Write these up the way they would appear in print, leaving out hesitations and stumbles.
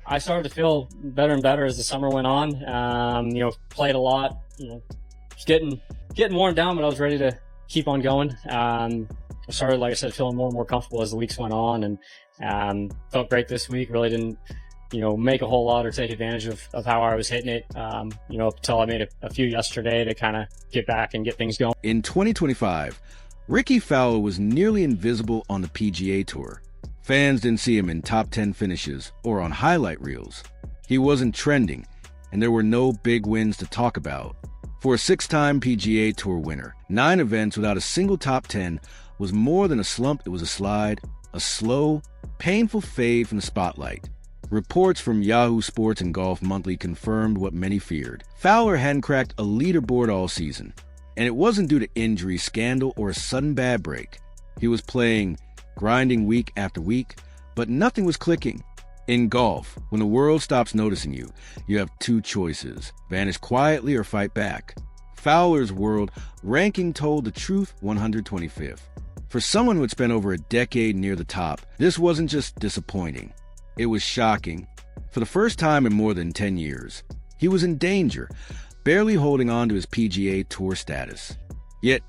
I started to feel better and better as the summer went on. Played a lot. Just getting worn down, but I was ready to keep on going. I started, like I said, feeling more and more comfortable as the weeks went on, and felt great this week. Really didn't, make a whole lot or take advantage of how I was hitting it, until I made a few yesterday to kind of get back and get things going. In 2025, Rickie Fowler was nearly invisible on the PGA Tour. Fans didn't see him in top 10 finishes or on highlight reels. He wasn't trending, and there were no big wins to talk about. For a 6-time PGA Tour winner, 9 events without a single top 10 was more than a slump. It was a slide, a slow, painful fade from the spotlight. Reports from Yahoo Sports and Golf Monthly confirmed what many feared. Fowler hadn't cracked a leaderboard all season, and it wasn't due to injury, scandal, or a sudden bad break. He was playing, grinding week after week, but nothing was clicking. In golf, when the world stops noticing you, you have 2 choices: vanish quietly or fight back. Fowler's world ranking told the truth, 125th. For someone who had spent over a decade near the top, this wasn't just disappointing. It was shocking. For the first time in more than 10 years, he was in danger, barely holding on to his PGA Tour status. Yet,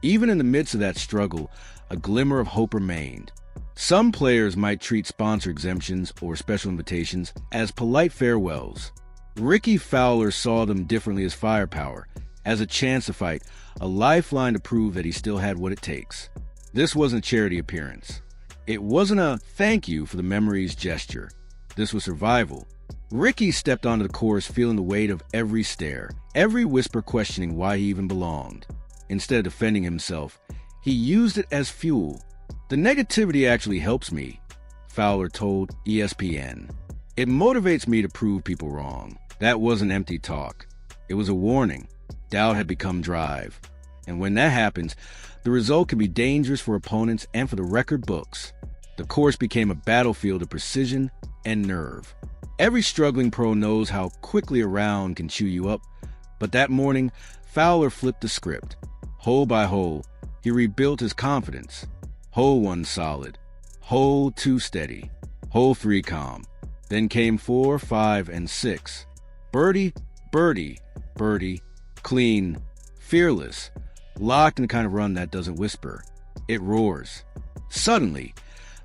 even in the midst of that struggle, a glimmer of hope remained. Some players might treat sponsor exemptions or special invitations as polite farewells. Rickie Fowler saw them differently as firepower, as a chance to fight, a lifeline to prove that he still had what it takes. This wasn't a charity appearance. It wasn't a thank you for the memories gesture. This was survival. Rickie stepped onto the course feeling the weight of every stare, every whisper questioning why he even belonged. Instead of defending himself, he used it as fuel. "The negativity actually helps me," Fowler told ESPN. "It motivates me to prove people wrong." That wasn't empty talk. It was a warning. Doubt had become drive. And when that happens, the result can be dangerous for opponents and for the record books. The course became a battlefield of precision and nerve. Every struggling pro knows how quickly a round can chew you up, but that morning, Fowler flipped the script. Hole by hole, he rebuilt his confidence. Hole 1 solid, hole 2 steady, hole 3 calm. Then came 4, 5, and 6. Birdie, birdie, birdie, clean, fearless, locked in the kind of run that doesn't whisper. It roars. Suddenly,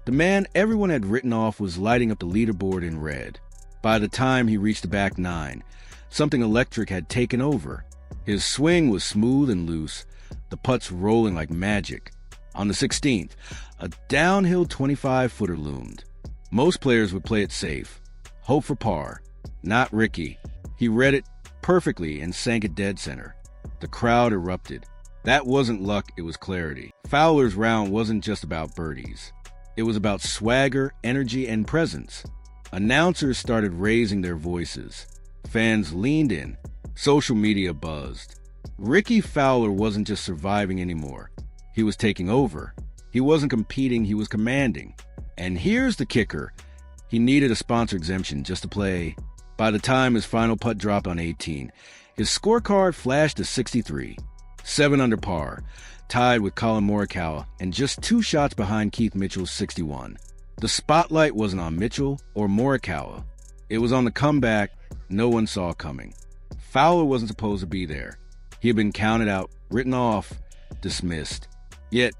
the man everyone had written off was lighting up the leaderboard in red. By the time he reached the back 9, something electric had taken over. His swing was smooth and loose, the putts rolling like magic. On the 16th, a downhill 25-footer loomed. Most players would play it safe, hope for par. Not Rickie. He read it perfectly and sank it dead center. The crowd erupted. That wasn't luck, it was clarity. Fowler's round wasn't just about birdies. It was about swagger, energy, and presence. Announcers started raising their voices. Fans leaned in. Social media buzzed. Rickie Fowler wasn't just surviving anymore. He was taking over. He wasn't competing, he was commanding. And here's the kicker. He needed a sponsor exemption just to play. By the time his final putt dropped on 18, his scorecard flashed to 63. 7 under par, tied with Colin Morikawa and just 2 shots behind Keith Mitchell's 61. The spotlight wasn't on Mitchell or Morikawa. It was on the comeback no one saw coming. Fowler wasn't supposed to be there. He had been counted out, written off, dismissed. Yet,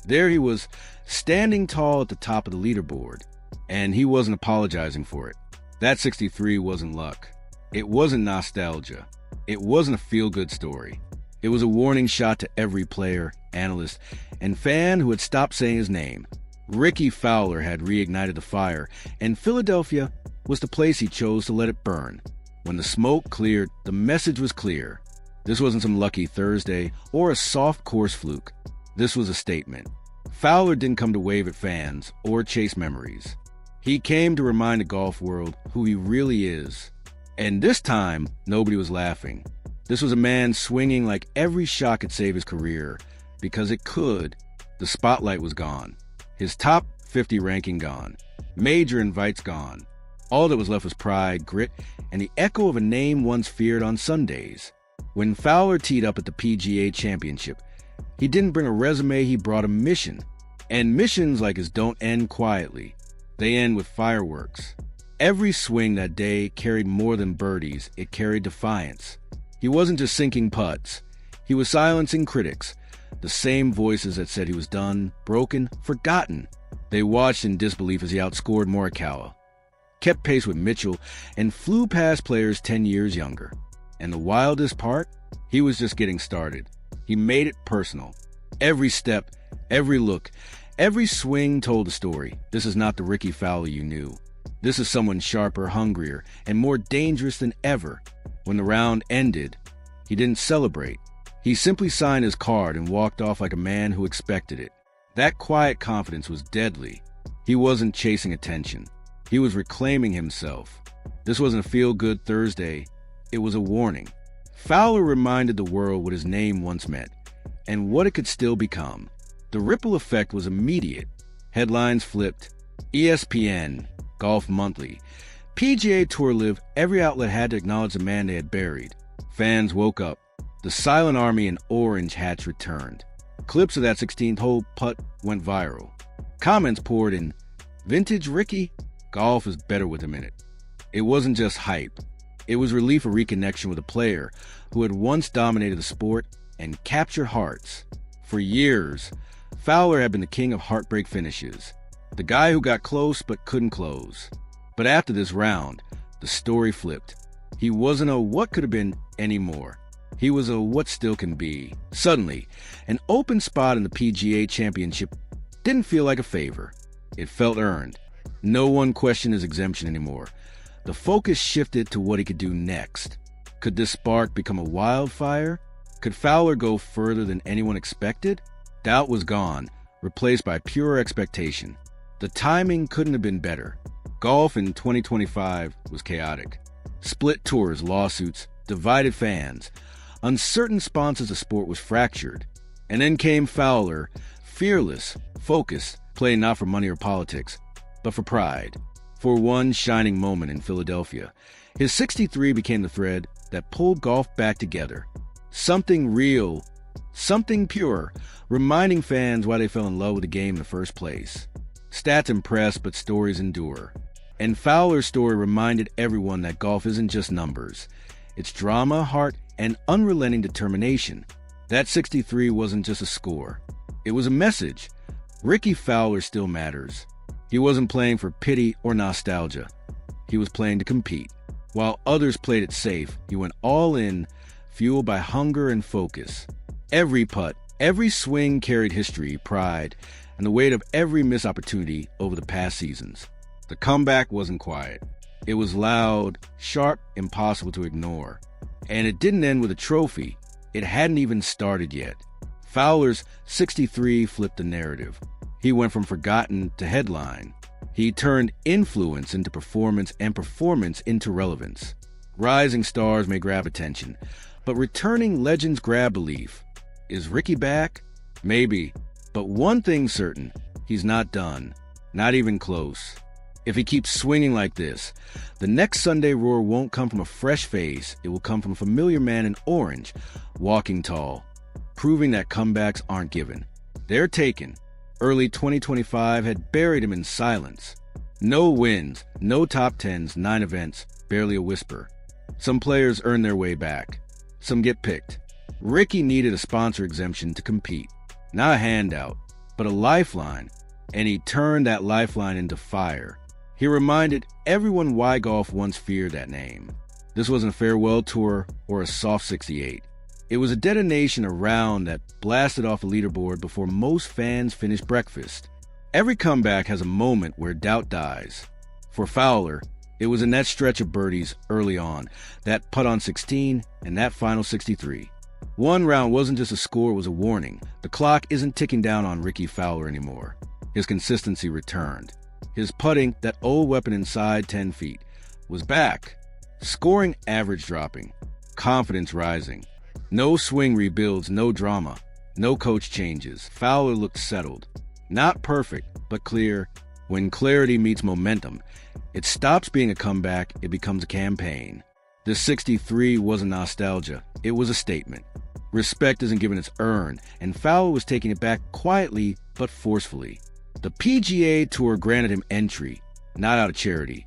there he was, standing tall at the top of the leaderboard. And he wasn't apologizing for it. That 63 wasn't luck. It wasn't nostalgia. It wasn't a feel-good story. It was a warning shot to every player, analyst, and fan who had stopped saying his name. Rickie Fowler had reignited the fire, and Philadelphia was the place he chose to let it burn. When the smoke cleared, the message was clear. This wasn't some lucky Thursday or a soft course fluke. This was a statement. Fowler didn't come to wave at fans or chase memories. He came to remind the golf world who he really is. And this time, nobody was laughing. This was a man swinging like every shot could save his career, because it could. The spotlight was gone. His top 50 ranking gone. Major invites gone. All that was left was pride, grit, and the echo of a name once feared on Sundays. When Fowler teed up at the PGA Championship, he didn't bring a resume, he brought a mission. And missions like his don't end quietly. They end with fireworks. Every swing that day carried more than birdies. It carried defiance. He wasn't just sinking putts. He was silencing critics, the same voices that said he was done, broken, forgotten. They watched in disbelief as he outscored Morikawa, kept pace with Mitchell, and flew past players 10 years younger. And the wildest part? He was just getting started. He made it personal. Every step, every look, every swing told a story. This is not the Rickie Fowler you knew. This is someone sharper, hungrier, and more dangerous than ever. When the round ended, he didn't celebrate. He simply signed his card and walked off like a man who expected it. That quiet confidence was deadly. He wasn't chasing attention. He was reclaiming himself. This wasn't a feel-good Thursday. It was a warning. Fowler reminded the world what his name once meant and what it could still become. The ripple effect was immediate. Headlines flipped. ESPN, Golf Monthly, PGA Tour Live, every outlet had to acknowledge the man they had buried. Fans woke up. The silent army in orange hats returned. Clips of that 16th-hole putt went viral. Comments poured in. Vintage Rickie? Golf is better with him in it. It wasn't just hype. It was relief of reconnection with a player who had once dominated the sport and captured hearts. For years, Fowler had been the king of heartbreak finishes, the guy who got close but couldn't close. But after this round, the story flipped. He wasn't a what could have been anymore. He was a what still can be. Suddenly, an open spot in the PGA Championship didn't feel like a favor. It felt earned. No one questioned his exemption anymore. The focus shifted to what he could do next. Could this spark become a wildfire? Could Fowler go further than anyone expected? Doubt was gone, replaced by pure expectation. The timing couldn't have been better. Golf in 2025 was chaotic. Split tours, lawsuits, divided fans. Uncertain sponsors, the sport was fractured. And then came Fowler, fearless, focused, playing not for money or politics, but for pride. For one shining moment in Philadelphia, his 63 became the thread that pulled golf back together. Something real, something pure, reminding fans why they fell in love with the game in the first place. Stats impress, but stories endure. And Fowler's story reminded everyone that golf isn't just numbers. It's drama, heart, and unrelenting determination. That 63 wasn't just a score. It was a message. Rickie Fowler still matters. He wasn't playing for pity or nostalgia. He was playing to compete. While others played it safe, he went all in, fueled by hunger and focus. Every putt, every swing carried history, pride, and the weight of every missed opportunity over the past seasons. The comeback wasn't quiet. It was loud, sharp, impossible to ignore. And it didn't end with a trophy. It hadn't even started yet. Fowler's 63 flipped the narrative. He went from forgotten to headline. He turned influence into performance and performance into relevance. Rising stars may grab attention, but returning legends grab belief. Is Rickie back? Maybe. But one thing's certain, he's not done. Not even close. If he keeps swinging like this, the next Sunday roar won't come from a fresh face. It will come from a familiar man in orange, walking tall, proving that comebacks aren't given. They're taken. Early 2025 had buried him in silence. No wins, no top tens, 9 events, barely a whisper. Some players earn their way back. Some get picked. Rickie needed a sponsor exemption to compete. Not a handout, but a lifeline. And he turned that lifeline into fire. He reminded everyone why golf once feared that name. This wasn't a farewell tour or a soft 68. It was a detonation around that blasted off a leaderboard before most fans finished breakfast. Every comeback has a moment where doubt dies. For Fowler, it was in that stretch of birdies early on, that putt on 16 and that final 63. One round wasn't just a score, it was a warning. The clock isn't ticking down on Rickie Fowler anymore. His consistency returned. His putting, that old weapon inside 10 feet, was back. Scoring average dropping. Confidence rising. No swing rebuilds, no drama. No coach changes. Fowler looked settled. Not perfect, but clear. When clarity meets momentum, it stops being a comeback, it becomes a campaign. This 63 wasn't nostalgia, it was a statement. Respect isn't given, it's earned, and Fowler was taking it back quietly but forcefully. The PGA Tour granted him entry, not out of charity,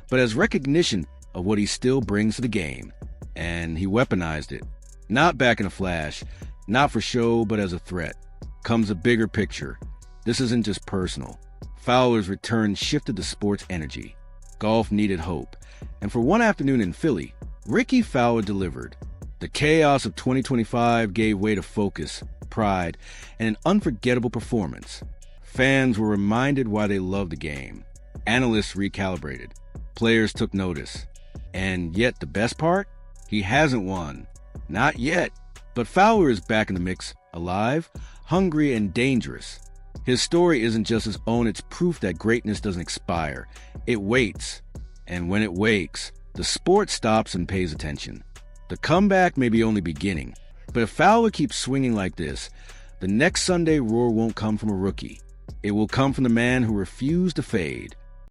but as recognition of what he still brings to the game. And he weaponized it. Not back in a flash, not for show, but as a threat. Comes a bigger picture. This isn't just personal. Fowler's return shifted the sport's energy. Golf needed hope. And for one afternoon in Philly, Rickie Fowler delivered. The chaos of 2025 gave way to focus, pride, and an unforgettable performance. Fans were reminded why they loved the game. Analysts recalibrated. Players took notice. And yet the best part? He hasn't won. Not yet. But Fowler is back in the mix, alive, hungry, and dangerous. His story isn't just his own, it's proof that greatness doesn't expire. It waits. And when it wakes, the sport stops and pays attention. The comeback may be only beginning, but if Fowler keeps swinging like this, the next Sunday roar won't come from a rookie. It will come from the man who refused to fade.